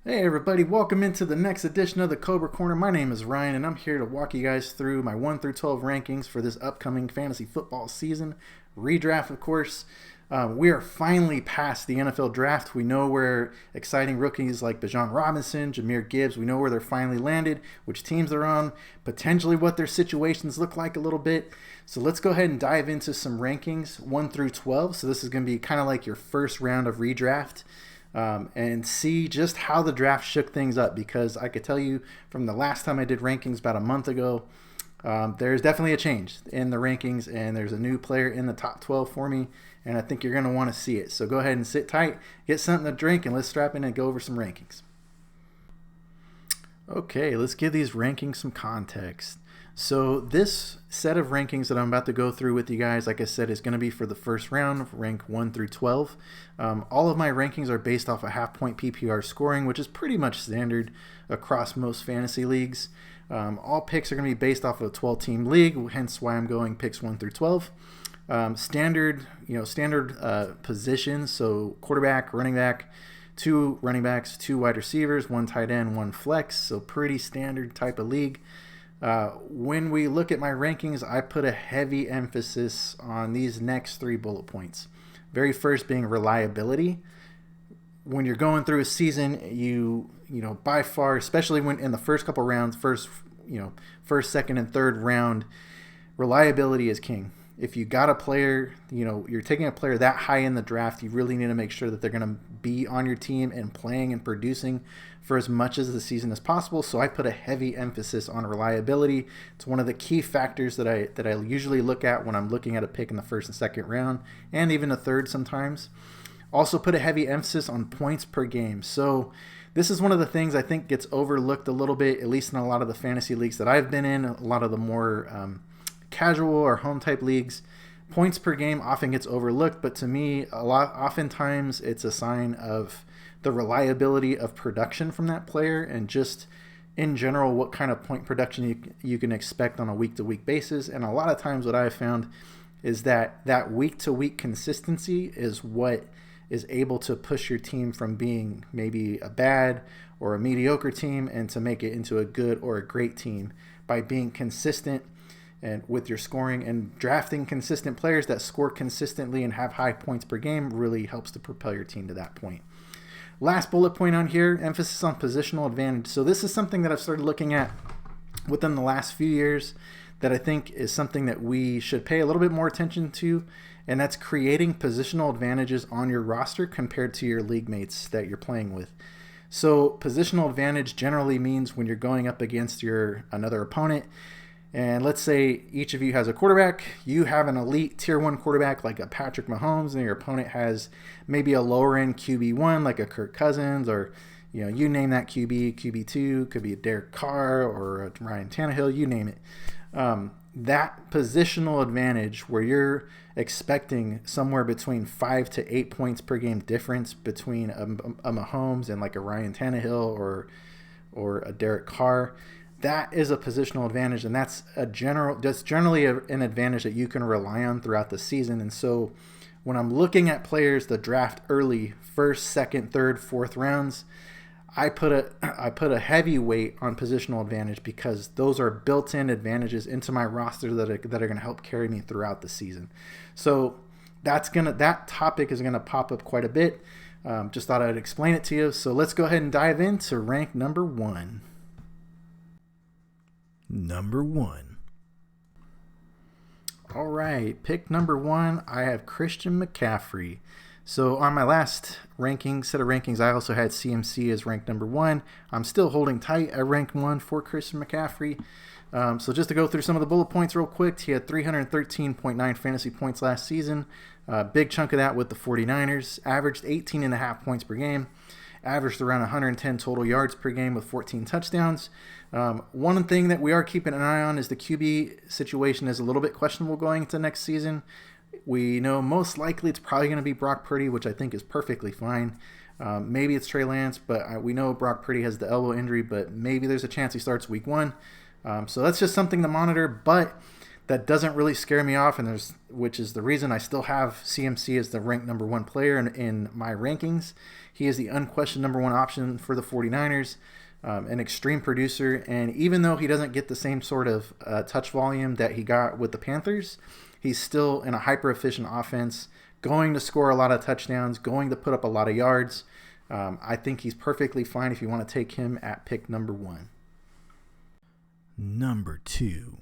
Hey everybody, welcome into the next edition of the Cobra Corner. My name is Ryan and I'm here to walk you guys through my 1 through 12 rankings for this upcoming fantasy football season. Redraft, of course. We are finally past the NFL draft. We know where exciting rookies like Bijan Robinson, Jahmyr Gibbs, we know where they're finally landed, which teams they're on, potentially what their situations look like a little bit. So let's go ahead and dive into some rankings 1 through 12. So this is going to be kind of like your first round of redraft. And see just how the draft shook things up, because I could tell you from the last time I did rankings about a month ago, there's definitely a change in the rankings, and there's a new player in the top 12 for me, and I think you're going to want to see it. So go ahead and sit tight, get something to drink, and let's strap in and go over some rankings. Okay, let's give these rankings some context. So this set of rankings that I'm about to go through with you guys, like I said, is going to be for the first round, rank 1 through 12. All of my rankings are based off a half-point PPR scoring, which is pretty much standard across most fantasy leagues. All picks are going to be based off of a 12-team league, hence why I'm going picks 1 through 12. Standard positions, so quarterback, running back, 2 running backs, 2 wide receivers, 1 tight end, 1 flex, so pretty standard type of league. When we look at my rankings, I put a heavy emphasis on these next 3 bullet points. Very first being reliability. When you're going through a season, you by far, especially when in the first couple rounds, first, second, and third round, reliability is king. If you got a player, you're taking a player that high in the draft, you really need to make sure that they're going to be on your team and playing and producing for as much as the season as possible. So I put a heavy emphasis on reliability. It's one of the key factors that I usually look at when I'm looking at a pick in the first and second round, and even the third sometimes. Also put a heavy emphasis on points per game. So this is one of the things I think gets overlooked a little bit, at least in a lot of the fantasy leagues that I've been in, a lot of the more casual or home type leagues. Points per game often gets overlooked, but to me, oftentimes it's a sign of the reliability of production from that player, and just in general what kind of point production you can expect on a week-to-week basis. And a lot of times what I've found is that week-to-week consistency is what is able to push your team from being maybe a bad or a mediocre team and to make it into a good or a great team by being consistent and with your scoring. And drafting consistent players that score consistently and have high points per game really helps to propel your team to that point. Last bullet point on here, emphasis on positional advantage. So this is something that I've started looking at within the last few years that I think is something that we should pay a little bit more attention to, and that's creating positional advantages on your roster compared to your league mates that you're playing with. So positional advantage generally means when you're going up against another opponent, and let's say each of you has a quarterback. You have an elite tier 1 quarterback like a Patrick Mahomes, and your opponent has maybe a lower end QB1 like a Kirk Cousins, or you name that QB, QB2, could be a Derek Carr or a Ryan Tannehill, you name it. That positional advantage where you're expecting somewhere between 5 to 8 points per game difference between a Mahomes and like a Ryan Tannehill or a Derek Carr. That is a positional advantage, and that's generally an advantage that you can rely on throughout the season. And so when I'm looking at players that draft early, first, second, third, fourth rounds, I put a heavy weight on positional advantage, because those are built-in advantages into my roster that are going to help carry me throughout the season. So that topic is going to pop up quite a bit. Just thought I'd explain it to you. So let's go ahead and dive into rank number 1. Number 1. All right, pick number 1, I have Christian McCaffrey. So on my last set of rankings, I also had CMC as ranked number 1. I'm still holding tight at rank 1 for Christian McCaffrey. So just to go through some of the bullet points real quick, he had 313.9 fantasy points last season. Big chunk of that with the 49ers. Averaged 18.5 points per game. Averaged around 110 total yards per game with 14 touchdowns. One thing that we are keeping an eye on is the QB situation is a little bit questionable going into next season. We know most likely it's probably going to be Brock Purdy, which I think is perfectly fine. Maybe it's Trey Lance, but we know Brock Purdy has the elbow injury, but maybe there's a chance he starts week 1. So that's just something to monitor. But that doesn't really scare me off, and which is the reason I still have CMC as the ranked number 1 player in my rankings. He is the unquestioned number 1 option for the 49ers, an extreme producer, and even though he doesn't get the same sort of touch volume that he got with the Panthers, he's still in a hyper-efficient offense, going to score a lot of touchdowns, going to put up a lot of yards. I think he's perfectly fine if you want to take him at pick number 1. Number 2.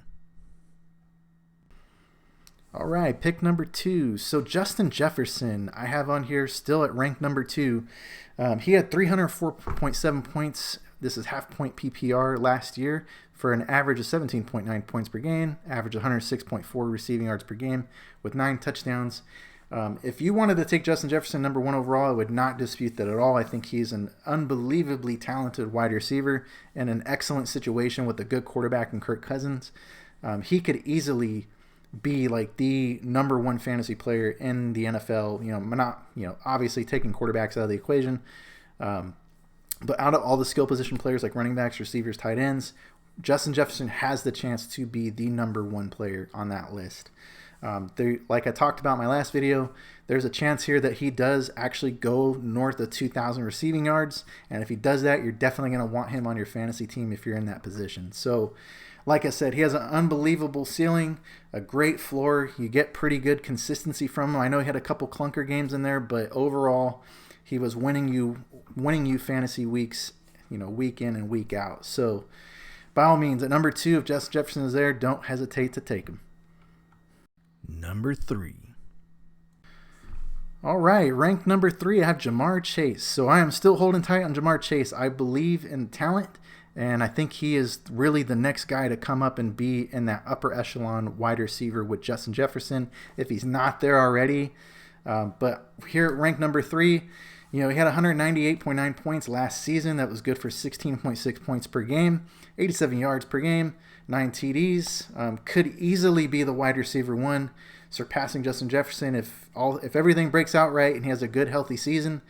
All right, pick number 2. So Justin Jefferson, I have on here still at rank number 2. He had 304.7 points. This is half point PPR last year for an average of 17.9 points per game, average 106.4 receiving yards per game with 9 touchdowns. If you wanted to take Justin Jefferson number 1 overall, I would not dispute that at all. I think he's an unbelievably talented wide receiver in an excellent situation with a good quarterback in Kirk Cousins. He could easily be like the number 1 fantasy player in the NFL. Obviously taking quarterbacks out of the equation, but out of all the skill position players like running backs, receivers, tight ends, Justin Jefferson has the chance to be the number 1 player on that list. Like I talked about in my last video, there's a chance here that he does actually go north of 2,000 receiving yards, and if he does that, you're definitely going to want him on your fantasy team if you're in that position. So like I said, he has an unbelievable ceiling, a great floor. You get pretty good consistency from him. I know he had a couple clunker games in there, but overall, he was winning you fantasy weeks, week in and week out. So by all means, at number 2, if Justin Jefferson is there, don't hesitate to take him. Number 3. All right, ranked number 3, I have Jamar Chase. So I am still holding tight on Jamar Chase. I believe in talent, and I think he is really the next guy to come up and be in that upper echelon wide receiver with Justin Jefferson, if he's not there already. But here at rank number 3, he had 198.9 points last season. That was good for 16.6 points per game, 87 yards per game, 9 TDs. Could easily be the wide receiver 1, surpassing Justin Jefferson if everything breaks out right and he has a good, healthy season.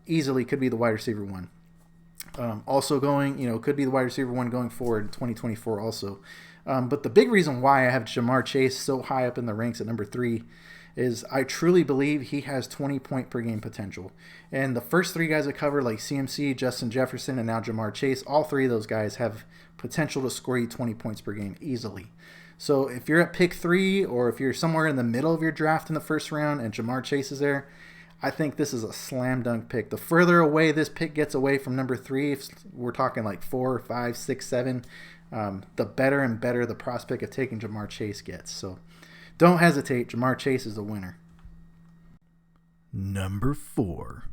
Easily could be the wide receiver 1. Also going, could be the wide receiver 1 going forward in 2024 also. But the big reason why I have Jamar Chase so high up in the ranks at number 3 is I truly believe he has 20 point per game potential. And the first 3 guys I covered, like CMC, Justin Jefferson, and now Jamar Chase, all 3 of those guys have potential to score you 20 points per game easily. So if you're at pick 3, or if you're somewhere in the middle of your draft in the first round and Jamar Chase is there, I think this is a slam dunk pick. The further away this pick gets away from number 3, if we're talking like 4, 5, 6, 7, the better and better the prospect of taking Jamar Chase gets. So don't hesitate. Jamar Chase is the winner. Number 4.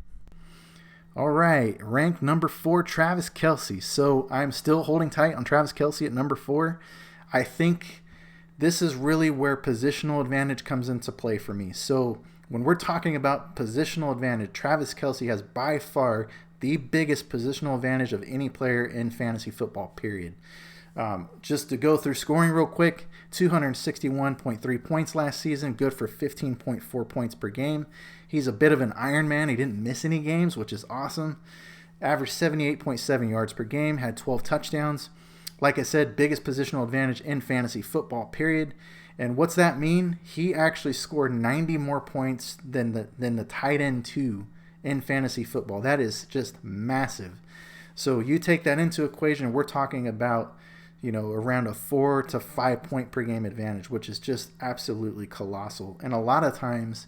All right, ranked number 4, Travis Kelce. So I'm still holding tight on Travis Kelce at number 4. I think this is really where positional advantage comes into play for me. So when we're talking about positional advantage, Travis Kelce has by far the biggest positional advantage of any player in fantasy football, period. Just to go through scoring real quick, 261.3 points last season, good for 15.4 points per game. He's a bit of an Iron Man. He didn't miss any games, which is awesome. Averaged 78.7 yards per game, had 12 touchdowns. Like I said, biggest positional advantage in fantasy football, period. And what's that mean? He actually scored 90 more points than the tight end 2 in fantasy football. That is just massive. So you take that into equation, we're talking about around a 4 to 5 point per game advantage, which is just absolutely colossal. And a lot of times,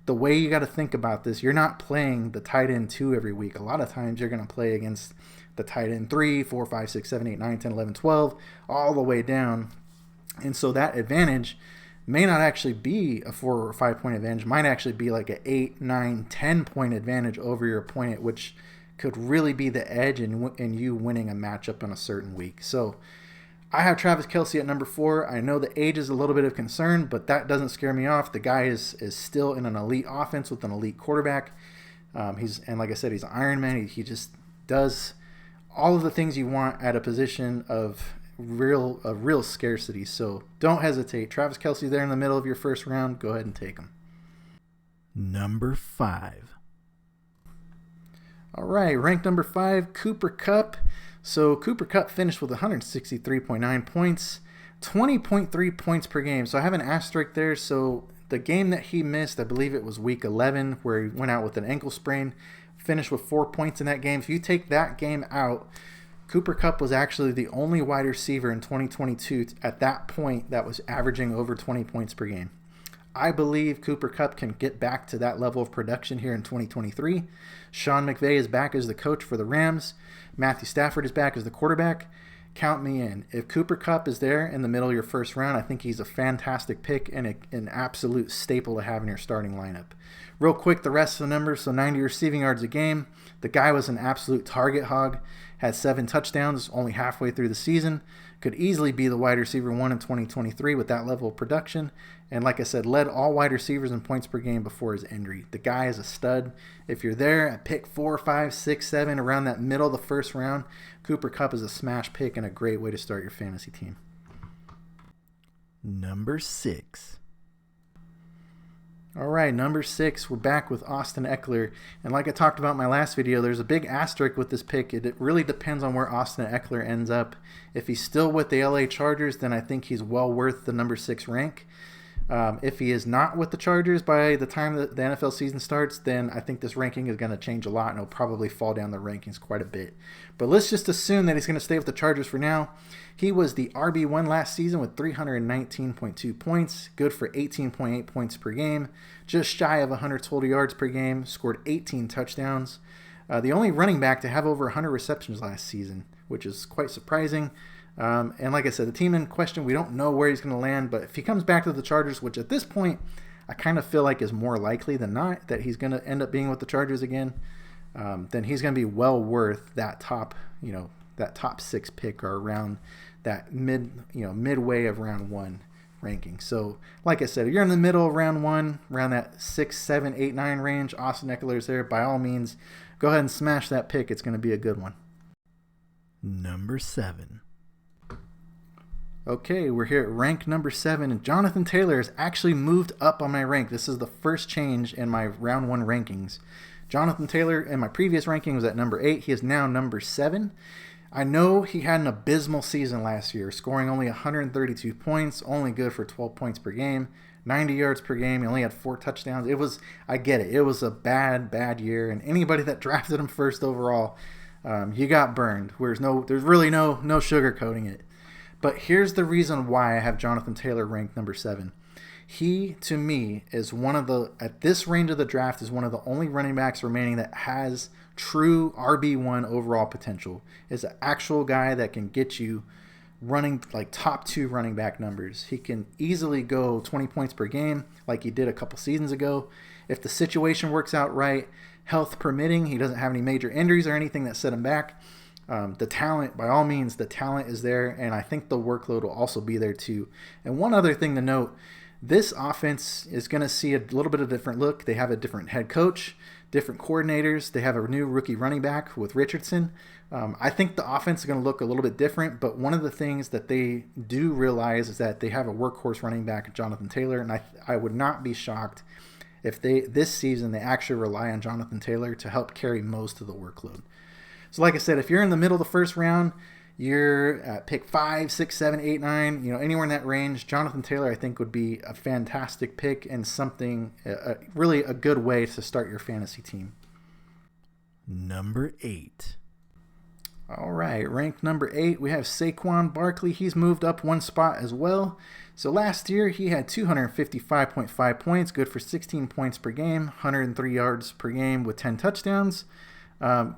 the way you got to think about this, you're not playing the tight end 2 every week. A lot of times you're going to play against the tight end 3, 4, 5, 6, 7, 8, 9, 10, 11, 12, all the way down. And so that advantage may not actually be a 4 or 5 point advantage, might actually be like an 8, 9, 10 point advantage over your opponent, which could really be the edge in you winning a matchup in a certain week. So I have Travis Kelce at number 4. I know the age is a little bit of concern, but that doesn't scare me off. The guy is still in an elite offense with an elite quarterback. And like I said, he's an Iron Man. He just does all of the things you want at a position of real scarcity. So don't hesitate. Travis Kelce there in the middle of your first round. Go ahead and take him. Number 5. All right, ranked number 5, Cooper Kupp. So Cooper Kupp finished with 163.9 points. 20.3 points per game. So I have an asterisk there. So the game that he missed, I believe it was week 11, where he went out with an ankle sprain, finished with 4 points in that game. If you take that game out, Cooper Kupp was actually the only wide receiver in 2022 at that point that was averaging over 20 points per game. I believe Cooper Kupp can get back to that level of production here in 2023. Sean McVay is back as the coach for the Rams. Matthew Stafford is back as the quarterback. Count me in. If Cooper Kupp is there in the middle of your first round, I think he's a fantastic pick and an absolute staple to have in your starting lineup. Real quick, the rest of the numbers. So 90 receiving yards a game. The guy was an absolute target hog. Had 7 touchdowns only halfway through the season. Could easily be the wide receiver 1 in 2023 with that level of production. And like I said, led all wide receivers in points per game before his injury. The guy is a stud. If you're there at pick 4, 5, 6, 7, around that middle of the first round, Cooper Kupp is a smash pick and a great way to start your fantasy team. Number 6. All right, number 6, we're back with Austin Eckler. And like I talked about in my last video, there's a big asterisk with this pick. It really depends on where Austin Eckler ends up. If he's still with the LA Chargers, then I think he's well worth the number 6 rank. If he is not with the Chargers by the time that the NFL season starts, then I think this ranking is going to change a lot and it'll probably fall down the rankings quite a bit. But let's just assume that he's going to stay with the Chargers for now. He was the RB1 last season with 319.2 points, good for 18.8 points per game, just shy of 100 total yards per game, scored 18 touchdowns. The only running back to have over 100 receptions last season, which is quite surprising. And like I said, the team in question, we don't know where he's going to land, but if he comes back to the Chargers, which at this point I kind of feel like is more likely than not that he's going to end up being with the Chargers again, then he's going to be well worth that top 6 pick or around that midway of round 1 ranking. So like I said, if you're in the middle of round 1, around that 6, 7, 8, 9 range, Austin Eckler's there. By all means, go ahead and smash that pick. It's going to be a good one. Number 7. Okay, we're here at rank number 7, and Jonathan Taylor has actually moved up on my rank. This is the first change in my round 1 rankings. Jonathan Taylor in my previous ranking was at number 8. He is now number 7. I know he had an abysmal season last year, scoring only 132 points, only good for 12 points per game, 90 yards per game. He only had 4 touchdowns. I get it. It was a bad year, and anybody that drafted him first overall, you got burned. There's really no sugarcoating it. But here's the reason why I have Jonathan Taylor ranked number 7. He, to me, is at this range of the draft, is one of the only running backs remaining that has true RB1 overall potential. Is an actual guy that can get you running like top 2 running back numbers. He can easily go 20 points per game like he did a couple seasons ago. If the situation works out right, health permitting, he doesn't have any major injuries or anything that set him back. The talent, by all means, the talent is there, and I think the workload will also be there too. And one other thing to note, this offense is going to see a little bit of a different look. They have a different head coach, different coordinators. They have a new rookie running back with Richardson. I think the offense is going to look a little bit different, but one of the things that they do realize is that they have a workhorse running back, Jonathan Taylor, and I would not be shocked if this season they actually rely on Jonathan Taylor to help carry most of the workload. So like I said, if you're in the middle of the first round, you're at pick 5, 6, 7, 8, 9, anywhere in that range, Jonathan Taylor I think would be a fantastic pick and something, really a good way to start your fantasy team. Number 8. All right, ranked number 8, we have Saquon Barkley. He's moved up 1 spot as well. So last year he had 255.5 points, good for 16 points per game, 103 yards per game with 10 touchdowns.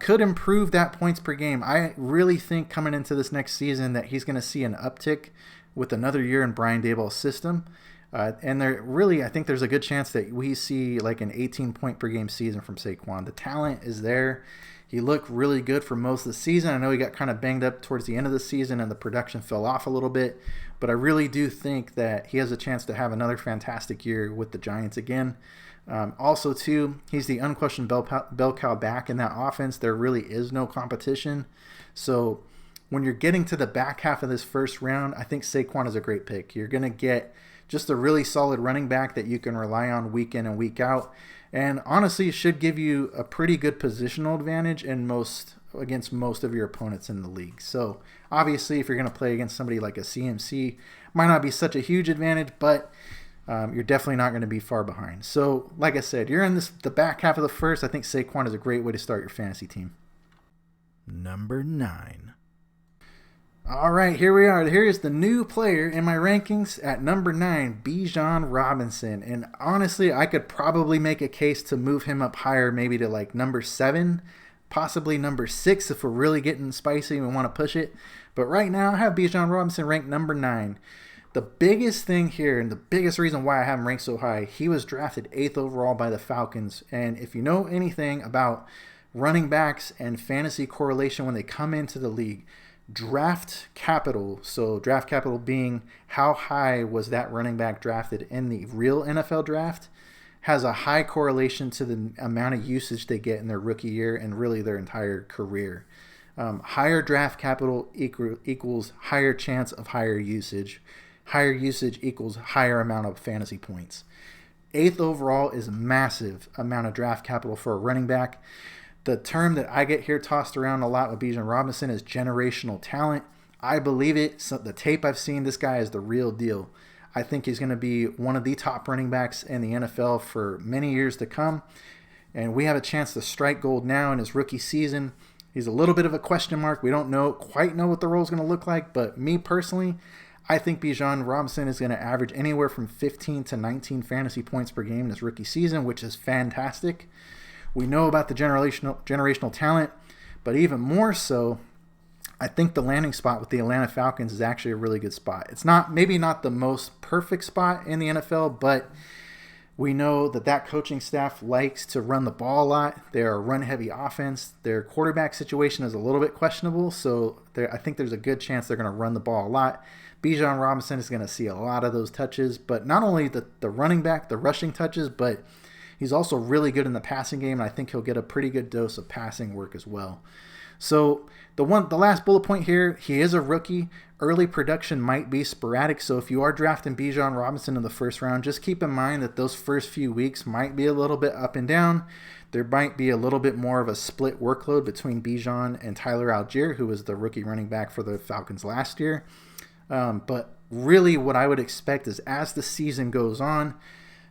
Could improve that points per game. I really think coming into this next season that he's going to see an uptick with another year in Brian Daboll's system. And I think there's a good chance that we see like an 18 point per game season from Saquon. The talent is there. He looked really good for most of the season. I know he got kind of banged up towards the end of the season and the production fell off a little bit, but I really do think that he has a chance to have another fantastic year with the Giants again. Also, too, he's the unquestioned bell cow back in that offense. There really is no competition. So when you're getting to the back half of this first round, I think Saquon is a great pick. You're going to get just a really solid running back that you can rely on week in and week out. And honestly, it should give you a pretty good positional advantage in most against most of your opponents in the league. So obviously, if you're going to play against somebody like a CMC, might not be such a huge advantage, but you're definitely not going to be far behind. So like I said, you're in the back half of the first. I think Saquon is a great way to start your fantasy team. Number 9. All right, here we are. Here is the new player in my rankings at number 9, Bijan Robinson. And honestly, I could probably make a case to move him up higher, maybe to like number 7, possibly number 6 if we're really getting spicy and we want to push it. But right now, I have Bijan Robinson ranked number 9. The biggest thing here and the biggest reason why I have him ranked so high, he was drafted 8th overall by the Falcons. And if you know anything about running backs and fantasy correlation when they come into the league, draft capital, so draft capital being how high was that running back drafted in the real NFL draft, has a high correlation to the amount of usage they get in their rookie year and really their entire career. Higher draft capital equals higher chance of higher usage. Higher usage equals higher amount of fantasy points. 8th overall is a massive amount of draft capital for a running back. The term that I get here tossed around a lot with Bijan Robinson is generational talent. I believe it. So the tape I've seen, this guy is the real deal. I think he's going to be one of the top running backs in the NFL for many years to come. And we have a chance to strike gold now in his rookie season. He's a little bit of a question mark. We don't quite know what the role is going to look like. But me personally, I think Bijan Robinson is going to average anywhere from 15 to 19 fantasy points per game in his rookie season, which is fantastic. We know about the generational talent, but even more so, I think the landing spot with the Atlanta Falcons is actually a really good spot. It's maybe not the most perfect spot in the NFL, but we know that coaching staff likes to run the ball a lot. They're a run-heavy offense. Their quarterback situation is a little bit questionable, so I think there's a good chance they're going to run the ball a lot. Bijan Robinson is going to see a lot of those touches, but not only the running back, the rushing touches, but he's also really good in the passing game, and I think he'll get a pretty good dose of passing work as well. So the last bullet point here, he is a rookie. Early production might be sporadic, so if you are drafting Bijan Robinson in the first round, just keep in mind that those first few weeks might be a little bit up and down. There might be a little bit more of a split workload between Bijan and Tyler Algier, who was the rookie running back for the Falcons last year. But really what I would expect is as the season goes on,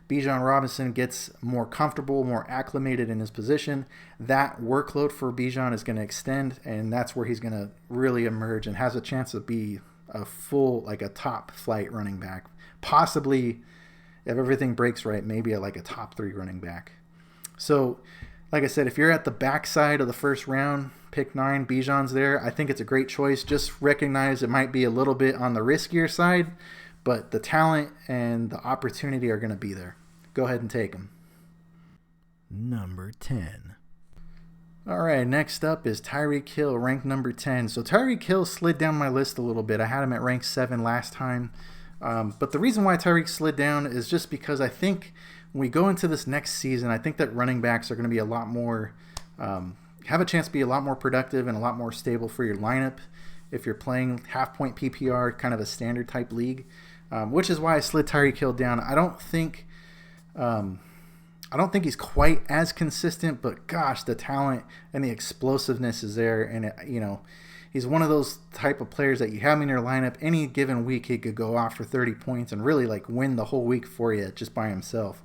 Bijan Robinson gets more comfortable, more acclimated in his position. That workload for Bijan is going to extend, and that's where he's going to really emerge and has a chance to be a full, like a top flight running back. Possibly, if everything breaks right, maybe a top 3 running back. So, like I said, if you're at the backside of the first round, pick 9, Bijan's there. I think it's a great choice. Just recognize it might be a little bit on the riskier side, but the talent and the opportunity are going to be there. Go ahead and take him. Number 10. All right, next up is Tyreek Hill, ranked number 10. So Tyreek Hill slid down my list a little bit. I had him at rank 7 last time. But the reason why Tyreek slid down is just because I think when we go into this next season, I think that running backs are going to be a lot more, have a chance to be a lot more productive and a lot more stable for your lineup if you're playing half-point PPR, kind of a standard type league, which is why I slid Tyreek Hill down. I don't think he's quite as consistent, but gosh, the talent and the explosiveness is there. And, he's one of those type of players that you have in your lineup. Any given week, he could go off for 30 points and really win the whole week for you just by himself.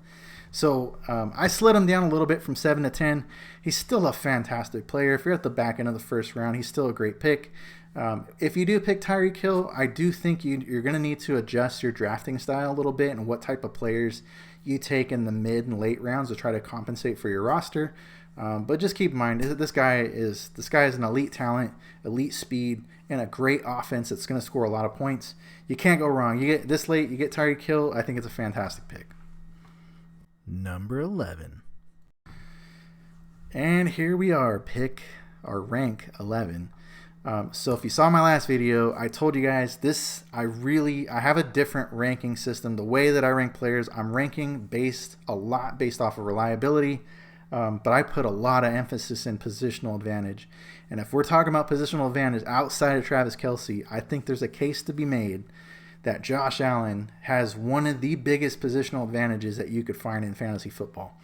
So I slid him down a little bit from 7 to 10. He's still a fantastic player. If you're at the back end of the first round, he's still a great pick. If you do pick Tyreek Hill, I do think you're going to need to adjust your drafting style a little bit and what type of players you take in the mid and late rounds to try to compensate for your roster. But just keep in mind, this guy is an elite talent, elite speed, and a great offense that's going to score a lot of points. You can't go wrong. You get this late, you get Tyreek Hill. I think it's a fantastic pick. Number 11. And here we are, rank 11. So if you saw my last video, I told you guys I have a different ranking system. The way that I rank players, I'm ranking based off of reliability, but I put a lot of emphasis in positional advantage. And if we're talking about positional advantage outside of Travis Kelce, I think there's a case to be made that Josh Allen has one of the biggest positional advantages that you could find in fantasy football.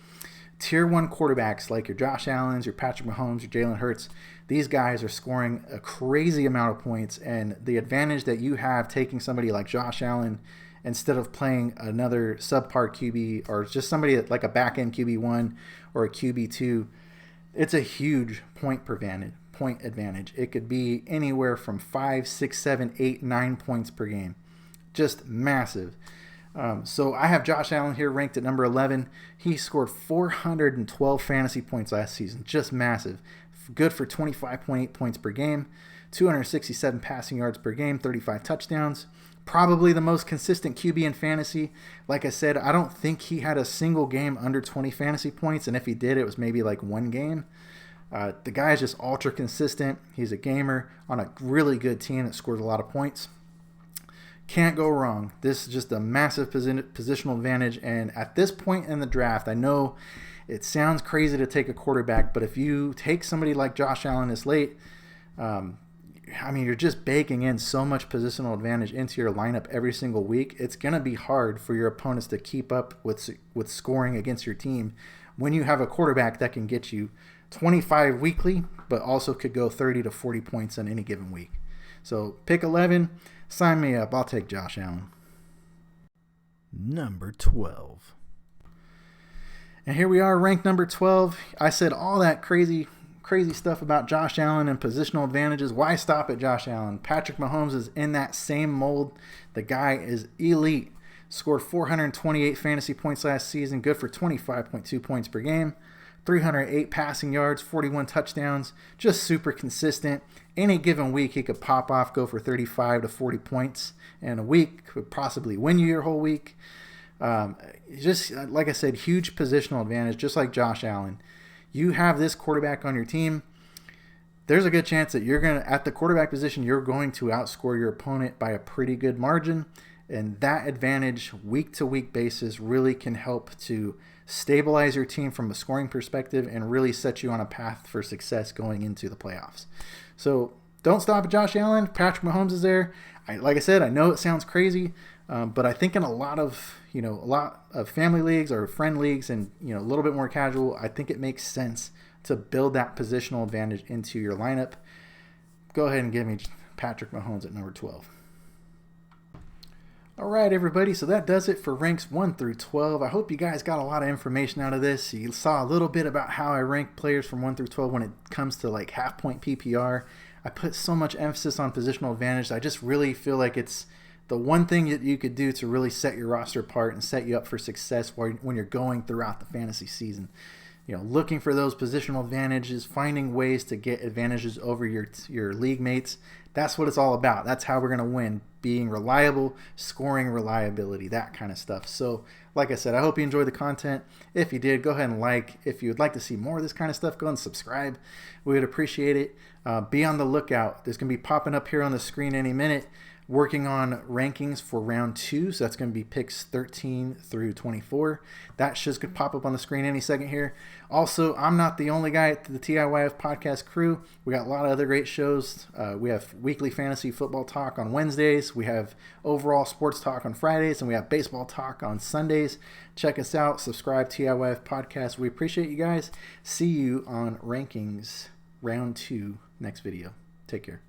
tier 1 quarterbacks like your Josh Allens, your Patrick Mahomes, your Jalen Hurts, these guys are scoring a crazy amount of points, and the advantage that you have taking somebody like Josh Allen instead of playing another subpar QB or just somebody like a back-end QB1 or a QB2, it's a huge point advantage. It could be anywhere from 5, 6, 7, 8, 9 points per game. Just massive. So I have Josh Allen here ranked at number 11. He scored 412 fantasy points last season. Just massive. Good for 25.8 points per game, 267 passing yards per game, 35 touchdowns. Probably the most consistent QB in fantasy. Like I said, I don't think he had a single game under 20 fantasy points, and if he did, it was maybe like one game. The guy is just ultra consistent. He's a gamer on a really good team that scores a lot of points. Can't go wrong. This is just a massive positional advantage. And at this point in the draft, I know it sounds crazy to take a quarterback, but if you take somebody like Josh Allen this late, you're just baking in so much positional advantage into your lineup every single week. It's going to be hard for your opponents to keep up with scoring against your team when you have a quarterback that can get you 25 weekly, but also could go 30 to 40 points in any given week. So pick 11. Sign me up. I'll take Josh Allen. Number 12. And here we are, ranked number 12. I said all that crazy stuff about Josh Allen and positional advantages. Why stop at Josh Allen? Patrick Mahomes is in that same mold. The guy is elite. Scored 428 fantasy points last season. Good for 25.2 points per game. 308 passing yards, 41 touchdowns, just super consistent. Any given week, he could pop off, go for 35 to 40 points in a week, could possibly win you your whole week. Just like I said, huge positional advantage, just like Josh Allen. You have this quarterback on your team, there's a good chance that at the quarterback position, you're going to outscore your opponent by a pretty good margin. And that advantage, week-to-week basis, really can help to stabilize your team from a scoring perspective and really set you on a path for success going into the playoffs. So don't stop at Josh Allen. Patrick Mahomes is there. Like I said, I know it sounds crazy, but I think in a lot of family leagues or friend leagues and a little bit more casual, I think it makes sense to build that positional advantage into your lineup. Go ahead and give me Patrick Mahomes at number 12. All right, everybody, so that does it for ranks 1 through 12. I hope you guys got a lot of information out of this. You saw a little bit about how I rank players from 1 through 12 when it comes to like half-point PPR. I put so much emphasis on positional advantage. I just really feel like it's the one thing that you could do to really set your roster apart and set you up for success when you're going throughout the fantasy season. Looking for those positional advantages, finding ways to get advantages over your league mates. That's what it's all about. That's how we're going to win. Being reliable, scoring reliability, that kind of stuff. So, like I said, I hope you enjoyed the content. If you did, go ahead and like. If you would like to see more of this kind of stuff, go ahead and subscribe. We would appreciate it. Be on the lookout. There's going to be popping up here on the screen any minute. Working on rankings for round 2, so that's going to be picks 13 through 24. That should pop up on the screen any second here. Also, I'm not the only guy at the TIYF podcast crew. We got a lot of other great shows. We have weekly fantasy football talk on Wednesdays. We have overall sports talk on Fridays, and we have baseball talk on Sundays. Check us out. Subscribe to TIYF podcast. We appreciate you guys. See you on rankings round 2 next video. Take care.